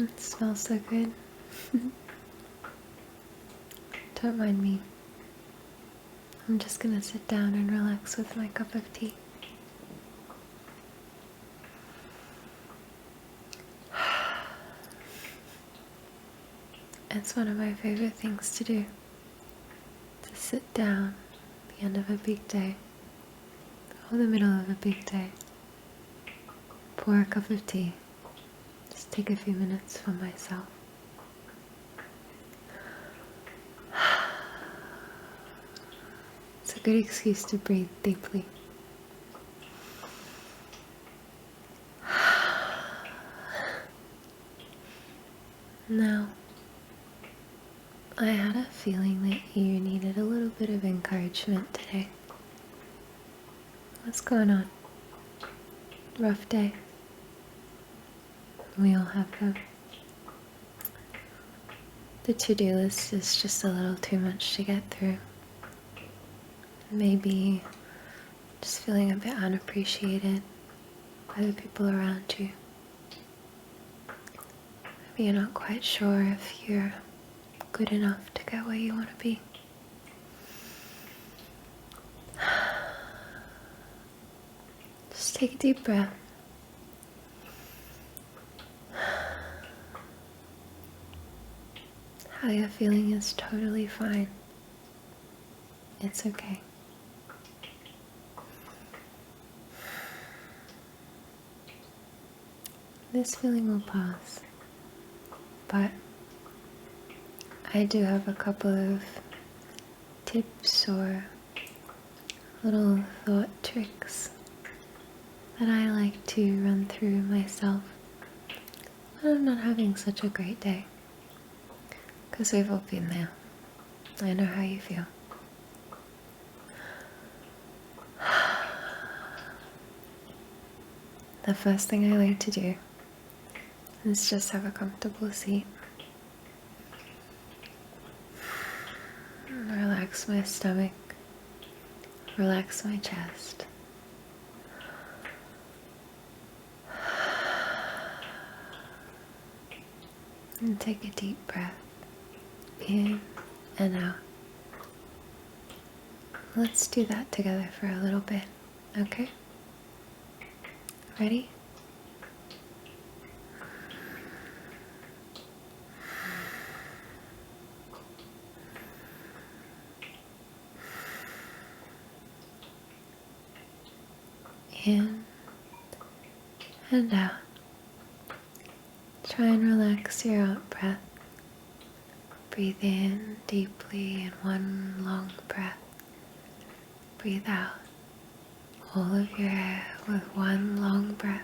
It smells so good. Don't mind me. I'm just gonna sit down and relax with my cup of tea. It's one of my favorite things to do. To sit down at the end of a big day, or the middle of a big day, pour a cup of tea, just take a few minutes for myself. It's a good excuse to breathe deeply. Now, I had a feeling that you needed a little bit of encouragement today. What's going on? Rough day? We all have them. The to-do list is just a little too much to get through. Maybe just feeling a bit unappreciated by the people around you. Maybe you're not quite sure if you're good enough to get where you want to be. Just take a deep breath. How you're feeling is totally fine. It's okay. This feeling will pass, but I do have a couple of tips or little thought tricks that I like to run through myself when I'm not having such a great day. Because we've all been there. I know how you feel. The first thing I like to do is just have a comfortable seat. Relax my stomach. Relax my chest. And take a deep breath in and out. Let's do that together for a little bit, okay? Ready? In and out. Try and relax your out breath. Breathe in deeply in one long breath. Breathe out all of your air with one long breath.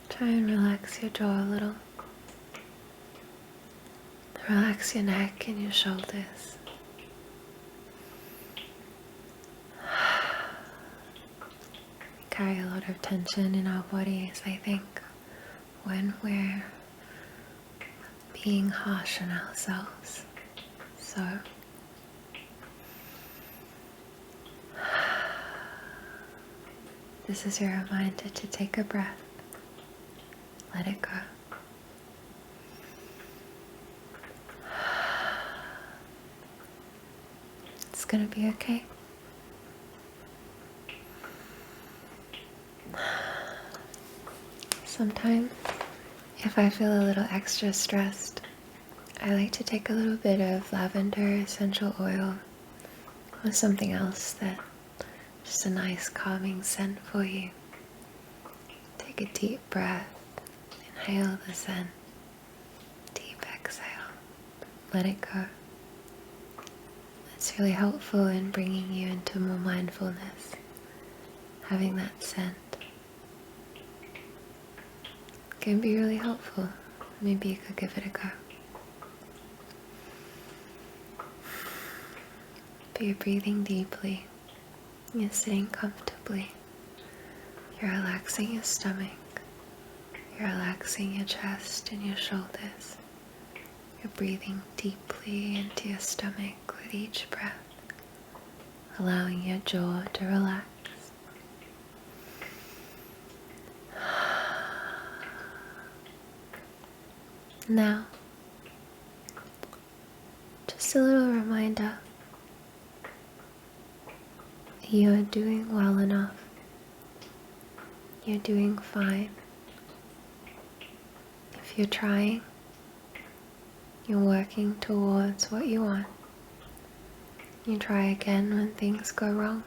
Try and relax your jaw a little. Relax your neck and your shoulders. We carry a lot of tension in our bodies, I think, when we're being harsh on ourselves. So, this is your reminder to take a breath. Let it go. It's gonna be okay. Sometimes, if I feel a little extra stressed, I like to take a little bit of lavender essential oil or something else that just a nice calming scent for you. Take a deep breath, inhale the scent, deep exhale, let it go. It's really helpful in bringing you into more mindfulness, having that scent. Can be really helpful. Maybe you could give it a go. But you're breathing deeply. You're sitting comfortably. You're relaxing your stomach. You're relaxing your chest and your shoulders. You're breathing deeply into your stomach with each breath, allowing your jaw to relax. Now, just a little reminder, you are doing well enough. You're doing fine. If you're trying, you're working towards what you want. You try again when things go wrong.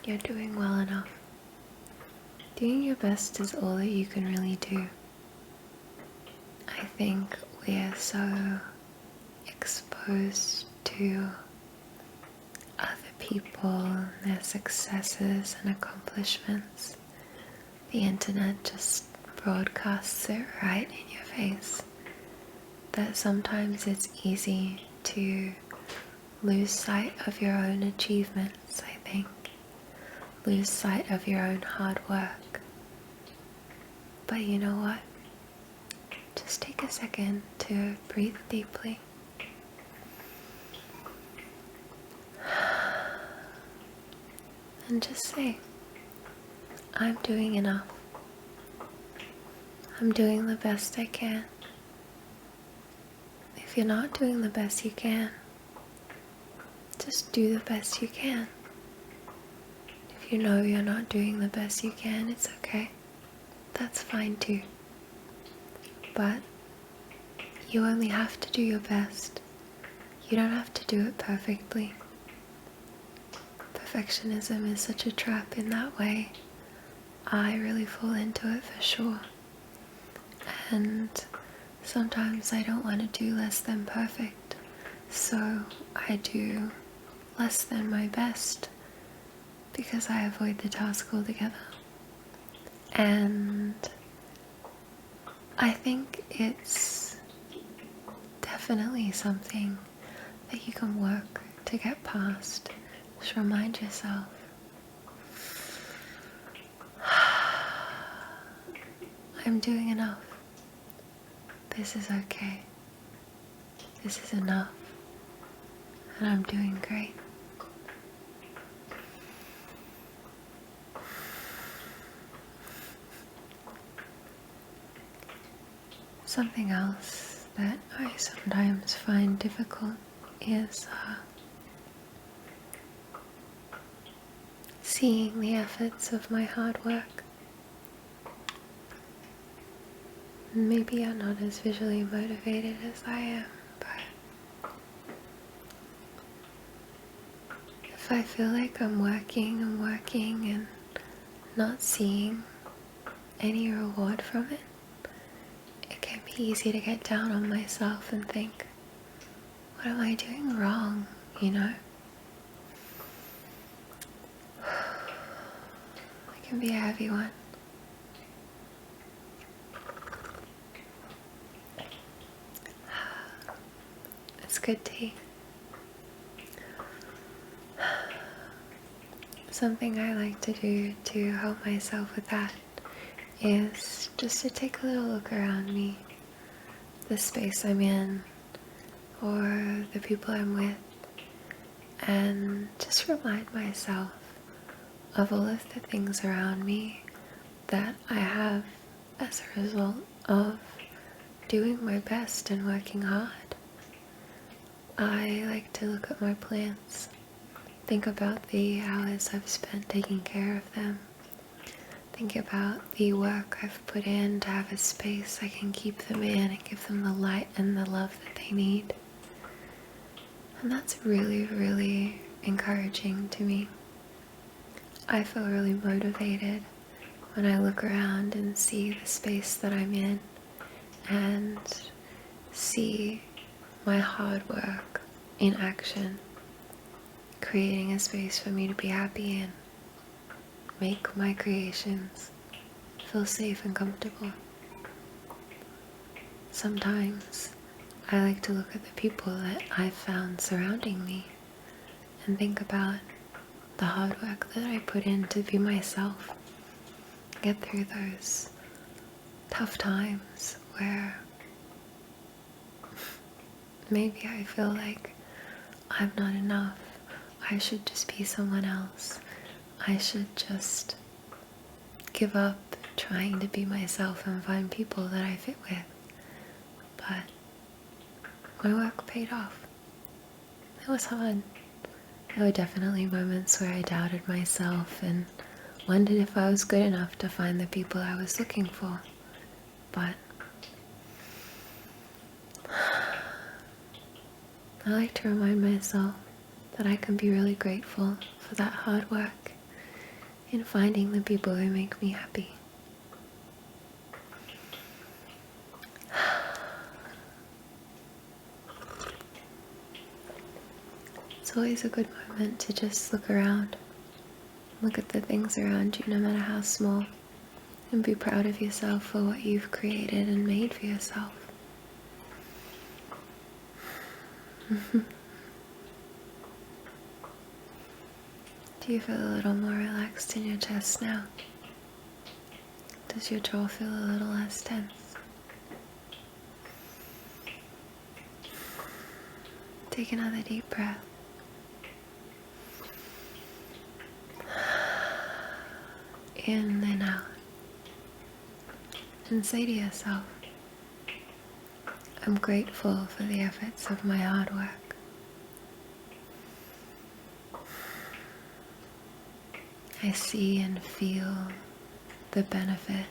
You're doing well enough. Doing your best is all that you can really do. I think we are so exposed to other people, their successes and accomplishments. The internet just broadcasts it right in your face, that sometimes it's easy to lose sight of your own achievements, I think. Lose sight of your own hard work. But you know what? Just take a second to breathe deeply. And just say, I'm doing enough. I'm doing the best I can. If you're not doing the best you can, just do the best you can. If you know you're not doing the best you can, it's okay. That's fine too. But you only have to do your best. You don't have to do it perfectly. Perfectionism is such a trap in that way. I really fall into it for sure. And sometimes I don't want to do less than perfect. So I do less than my best because I avoid the task altogether. And I think it's definitely something that you can work to get past. Just remind yourself, I'm doing enough. This is okay. This is enough. And I'm doing great. Something else that I sometimes find difficult is seeing the efforts of my hard work. Maybe you're not as visually motivated as I am, but if I feel like I'm working and not seeing any reward from it, it can be easy to get down on myself and think, what am I doing wrong, you know? It can be a heavy one. It's good tea. Something I like to do to help myself with that is just to take a little look around me, the space I'm in, or the people I'm with, and just remind myself of all of the things around me that I have as a result of doing my best and working hard. I like to look at my plants, think about the hours I've spent taking care of them, think about the work I've put in to have a space I can keep them in and give them the light and the love that they need. And that's really, really encouraging to me. I feel really motivated when I look around and see the space that I'm in and see my hard work in action, creating a space for me to be happy in, make my creations feel safe and comfortable. Sometimes I like to look at the people that I've found surrounding me and think about the hard work that I put in to be myself, get through those tough times where Maybe I feel like I'm not enough. I should just be someone else. I should just give up trying to be myself and find people that I fit with. But my work paid off. It was hard. There were definitely moments where I doubted myself and wondered if I was good enough to find the people I was looking for. But I like to remind myself that I can be really grateful for that hard work in finding the people who make me happy. It's always a good moment to just look around, look at the things around you, no matter how small, and be proud of yourself for what you've created and made for yourself. Do you feel a little more relaxed in your chest now? Does your jaw feel a little less tense? Take another deep breath. In and out. And say to yourself, I'm grateful for the efforts of my hard work. I see and feel the benefit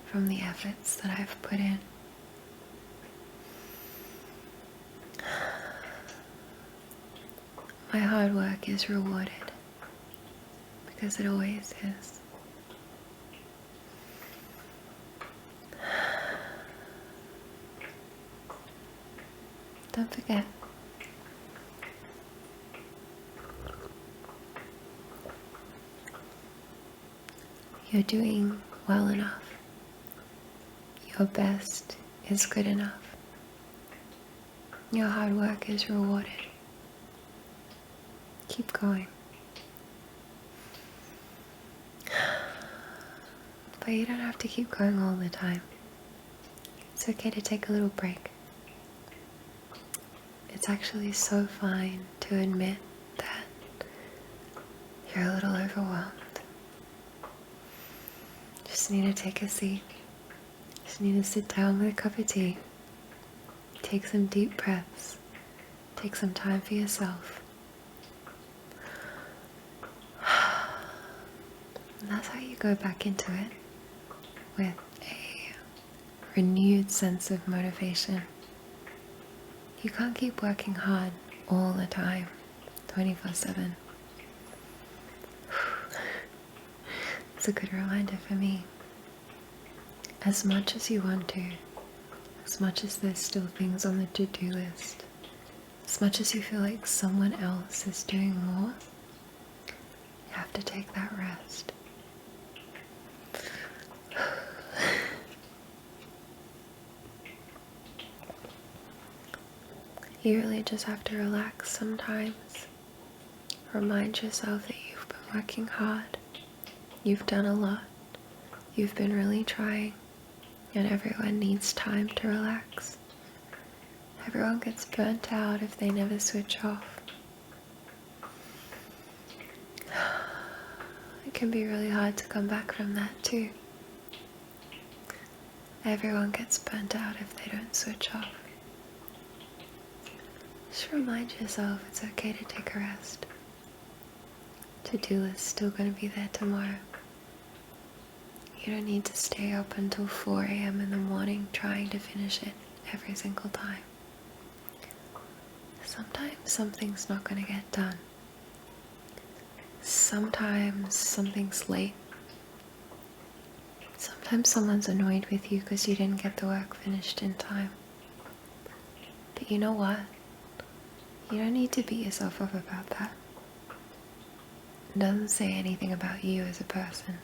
from the efforts that I've put in. My hard work is rewarded, because it always is. Don't forget, you're doing well enough. Your best is good enough. Your hard work is rewarded. Keep going. But you don't have to keep going all the time. It's okay to take a little break. It's actually so fine to admit that you're a little overwhelmed. Just need to take a seat. Just need to sit down with a cup of tea. Take some deep breaths. Take some time for yourself. And that's how you go back into it with a renewed sense of motivation. You can't keep working hard all the time, 24/7. It's a good reminder for me. As much as you want to, as much as there's still things on the to-do list, as much as you feel like someone else is doing more, you have to take that rest. You really just have to relax sometimes. Remind yourself that you've been working hard. You've done a lot. You've been really trying. And everyone needs time to relax. Everyone gets burnt out if they never switch off. It can be really hard to come back from that too. Everyone gets burnt out if they don't switch off. Just remind yourself it's okay to take a rest. To-do list's still going to be there tomorrow. You don't need to stay up until 4 a.m. in the morning trying to finish it every single time. Sometimes something's not going to get done. Sometimes something's late. Sometimes someone's annoyed with you because you didn't get the work finished in time. But you know what? You don't need to beat yourself up about that. It doesn't say anything about you as a person.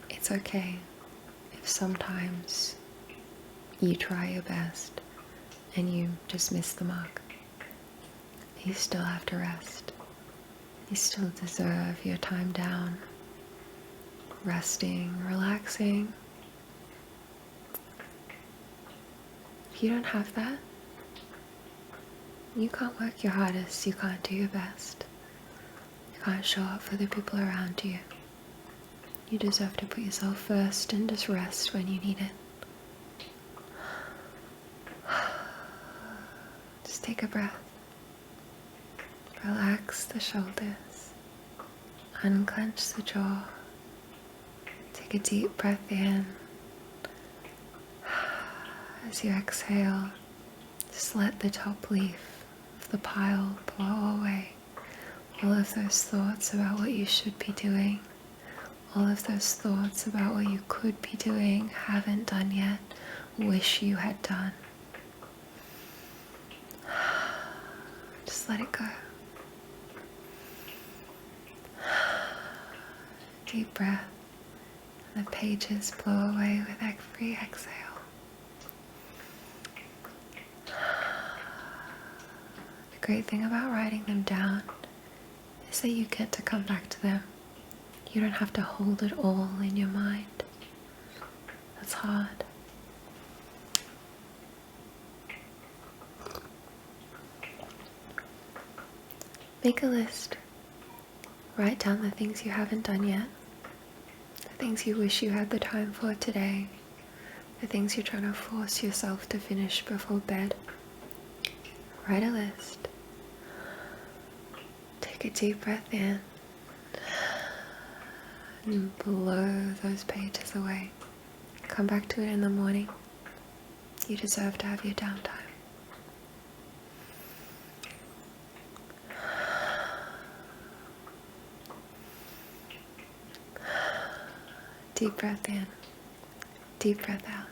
It's okay if sometimes you try your best and you just miss the mark. You still have to rest. You still deserve your time down, resting, relaxing. If you don't have that, You can't work your hardest, you can't do your best. You can't show up for the people around you. You deserve to put yourself first and just rest when you need it. Just take a breath. Relax the shoulders. Unclench the jaw. Take a deep breath in. As you exhale, just let the top leaf of the pile blow away. All of those thoughts about what you should be doing, all of those thoughts about what you could be doing, haven't done yet, wish you had done. Just let it go. Deep breath. The pages blow away with every exhale. The great thing about writing them down is that you get to come back to them. You don't have to hold it all in your mind. That's hard. Make a list. Write down the things you haven't done yet. The things you wish you had the time for today. The things you're trying to force yourself to finish before bed. Write a list. Take a deep breath in and blow those pages away. Come back to it in the morning. You deserve to have your downtime. Deep breath in, deep breath out.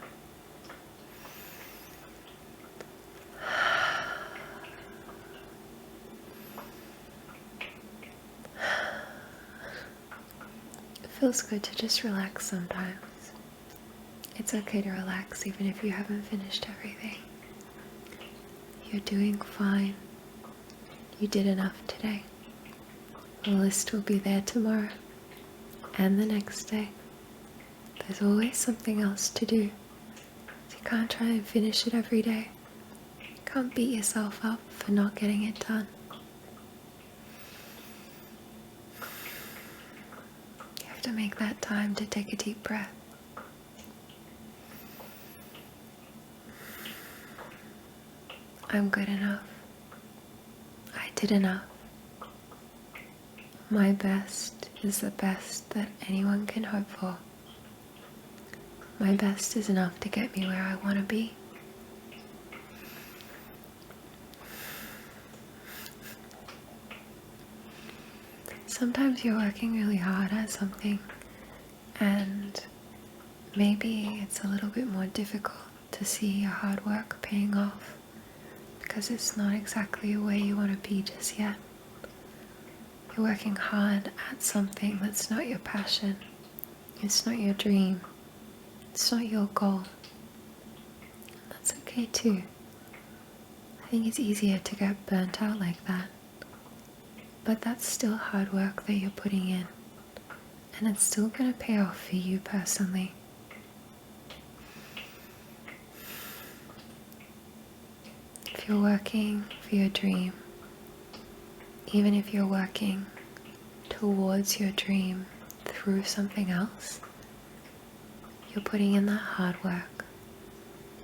It feels good to just relax sometimes. It's okay to relax even if you haven't finished everything. You're doing fine. You did enough today. The list will be there tomorrow and the next day. There's always something else to do. So you can't try and finish it every day. You can't beat yourself up for not getting it done. You have to make that time to take a deep breath. I'm good enough. I did enough. My best is the best that anyone can hope for. My best is enough to get me where I want to be. Sometimes you're working really hard at something and maybe it's a little bit more difficult to see your hard work paying off because it's not exactly where you want to be just yet. You're working hard at something that's not your passion. It's not your dream. It's not your goal. That's okay too. I think it's easier to get burnt out like that. But that's still hard work that you're putting in. And it's still going to pay off for you personally. If you're working for your dream, even if you're working towards your dream through something else, you're putting in that hard work.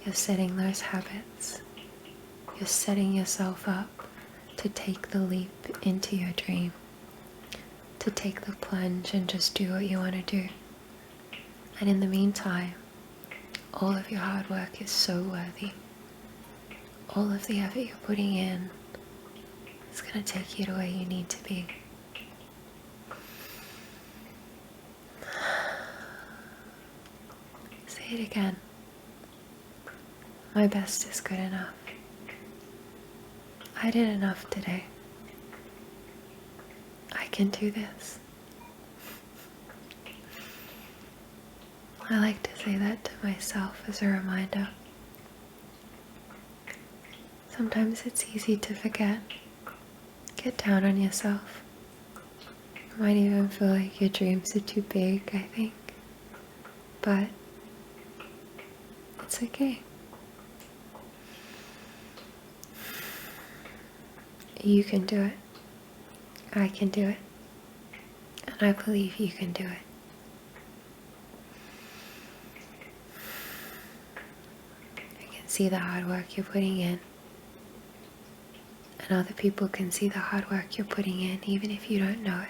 You're setting those habits. You're setting yourself up to take the leap into your dream. To take the plunge and just do what you want to do. And in the meantime, all of your hard work is so worthy. All of the effort you're putting in is going to take you to where you need to be. Say it again. My best is good enough. I did enough today. I can do this. I like to say that to myself as a reminder. Sometimes it's easy to forget. Get down on yourself. You might even feel like your dreams are too big, I think. But it's okay. You can do it. I can do it. And I believe you can do it. I can see the hard work you're putting in. And other people can see the hard work you're putting in, even if you don't know it.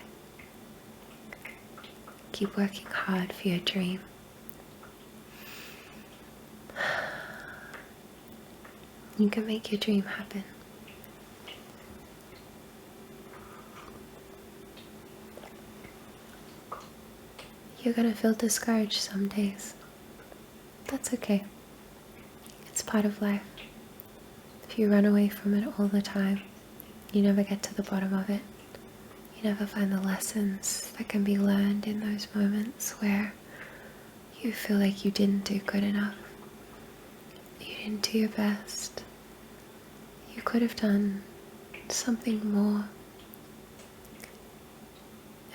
Keep working hard for your dream. You can make your dream happen. You're gonna feel discouraged some days. That's okay. It's part of life. If you run away from it all the time, you never get to the bottom of it. You never find the lessons that can be learned in those moments where you feel like you didn't do good enough. You didn't do your best. You could have done something more.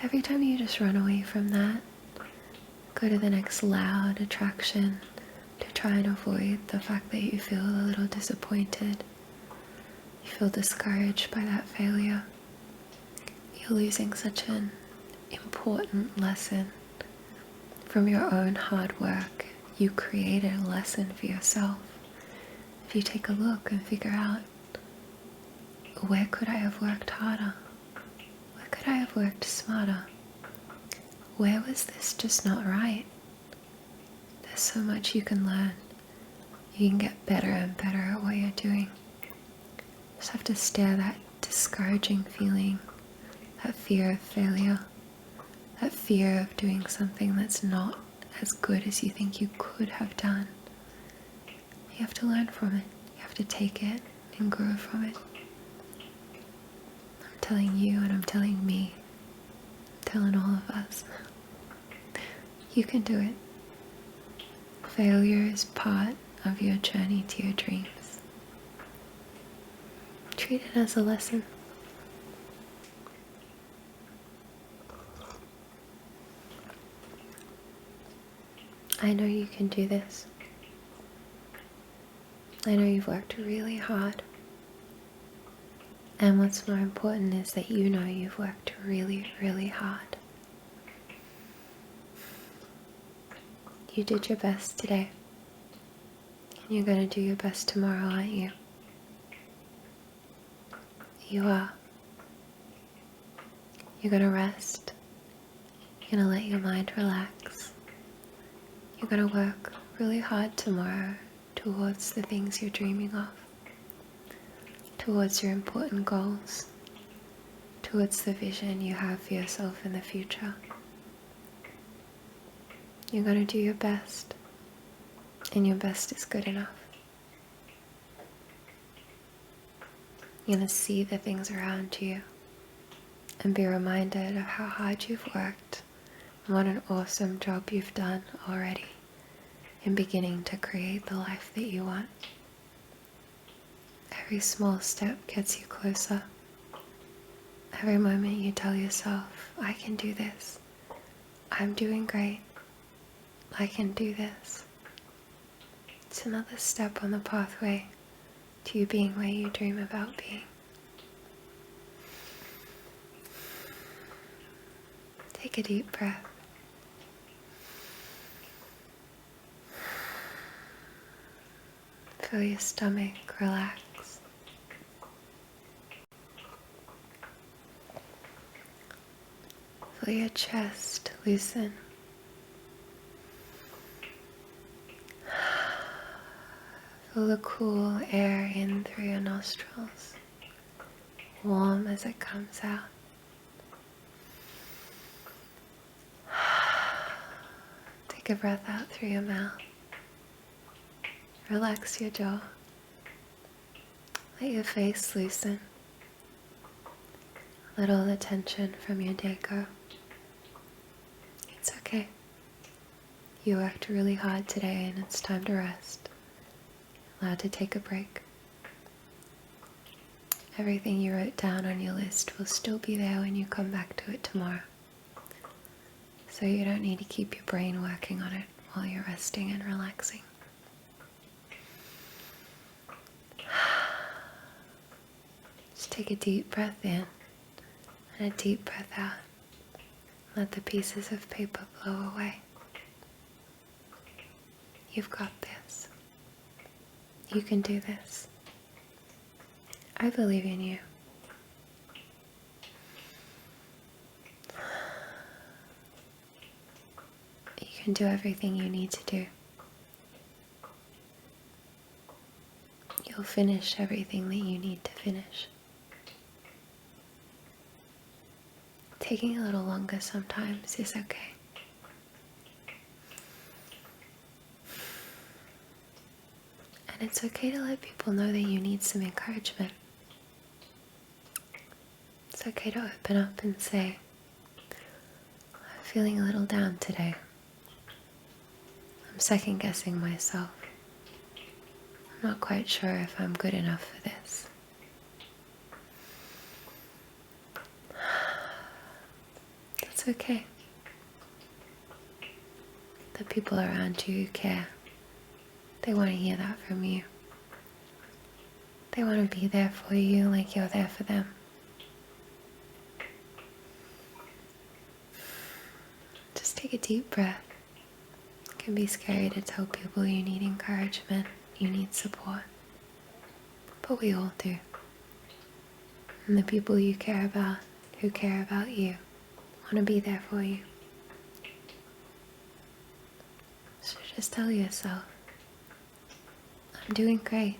Every time you just run away from that, go to the next loud attraction to try and avoid the fact that you feel a little disappointed. You feel discouraged by that failure. You're losing such an important lesson from your own hard work. You created a lesson for yourself. If you take a look and figure out, where could I have worked harder? Where could I have worked smarter? Where was this just not right? There's so much you can learn. You can get better and better at what you're doing. You just have to stare that discouraging feeling, that fear of failure, that fear of doing something that's not as good as you think you could have done. You have to learn from it. You have to take it and grow from it. I'm telling you, and I'm telling me, I'm telling all of us, you can do it. Failure is part of your journey to your dreams. Treat it as a lesson. I know you can do this. I know you've worked really hard. And what's more important is that you know you've worked really, really hard. You did your best today. And you're going to do your best tomorrow, aren't you? You are. You're going to rest. You're going to let your mind relax. You're going to work really hard tomorrow towards the things you're dreaming of, towards your important goals, towards the vision you have for yourself in the future. You're going to do your best, and your best is good enough. You're going to see the things around you and be reminded of how hard you've worked and what an awesome job you've done already in beginning to create the life that you want. Every small step gets you closer. Every moment you tell yourself, I can do this. I'm doing great. I can do this. It's another step on the pathway to you being where you dream about being. Take a deep breath. Feel your stomach relax. Feel your chest loosen. Feel the cool air in through your nostrils, warm as it comes out. Take a breath out through your mouth. Relax your jaw. Let your face loosen. Let all the tension from your day go. It's okay. You worked really hard today and it's time to rest. Allowed to take a break. Everything you wrote down on your list will still be there when you come back to it tomorrow. So you don't need to keep your brain working on it while you're resting and relaxing. Just take a deep breath in and a deep breath out. Let the pieces of paper blow away. You've got this. You can do this. I believe in you. You can do everything you need to do. You'll finish everything that you need to finish. Taking a little longer sometimes is okay. And it's okay to let people know that you need some encouragement. It's okay to open up and say, I'm feeling a little down today. I'm second guessing myself. I'm not quite sure if I'm good enough for this. That's okay. The people around you care. They want to hear that from you. They want to be there for you like you're there for them. Just take a deep breath. It can be scary to tell people you need encouragement, you need support. But we all do. And the people you care about, who care about you, want to be there for you. So just tell yourself, I'm doing great.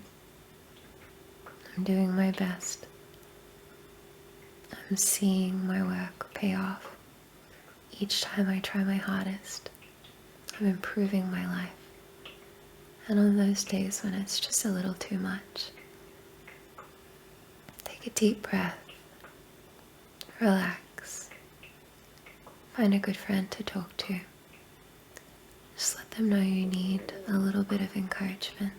I'm doing my best. I'm seeing my work pay off. Each time I try my hardest, I'm improving my life. And on those days when it's just a little too much, take a deep breath, relax, find a good friend to talk to. Just let them know you need a little bit of encouragement.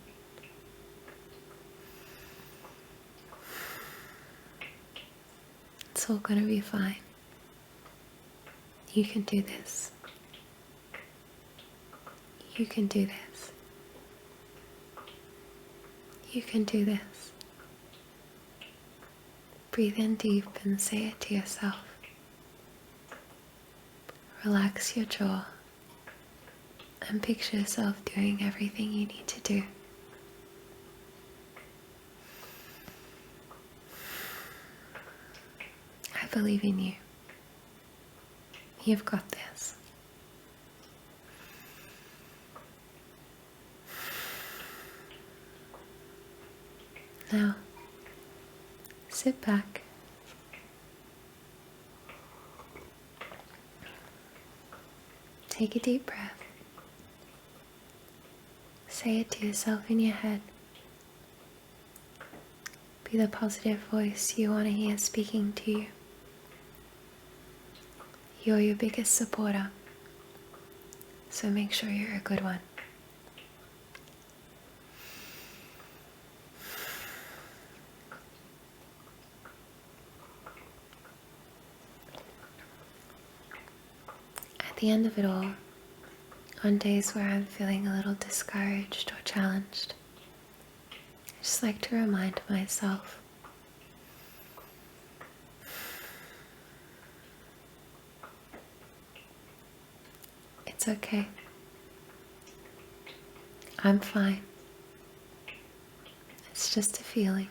It's all going to be fine. You can do this. You can do this. You can do this. Breathe in deep and say it to yourself. Relax your jaw and picture yourself doing everything you need to do. I believe in you. You've got this. Now, sit back. Take a deep breath. Say it to yourself in your head. Be the positive voice you want to hear speaking to you. You're your biggest supporter, so make sure you're a good one. At the end of it all, on days where I'm feeling a little discouraged or challenged, I just like to remind myself it's okay. I'm fine. It's just a feeling.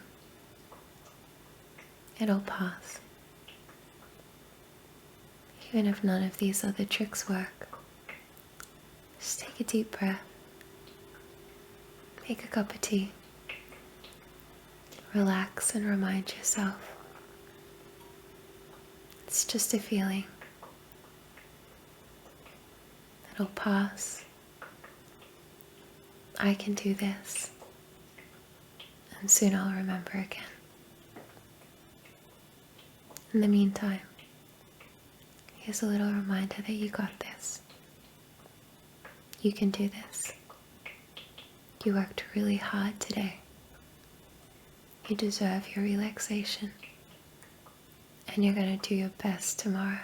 It'll pass. Even if none of these other tricks work, just take a deep breath. Make a cup of tea. Relax and remind yourself it's just a feeling. It'll pass. I can do this. And soon I'll remember again. In the meantime, here's a little reminder that you got this. You can do this. You worked really hard today. You deserve your relaxation. And you're going to do your best tomorrow.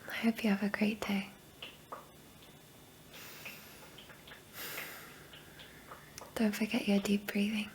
I hope you have a great day. Don't forget your deep breathing.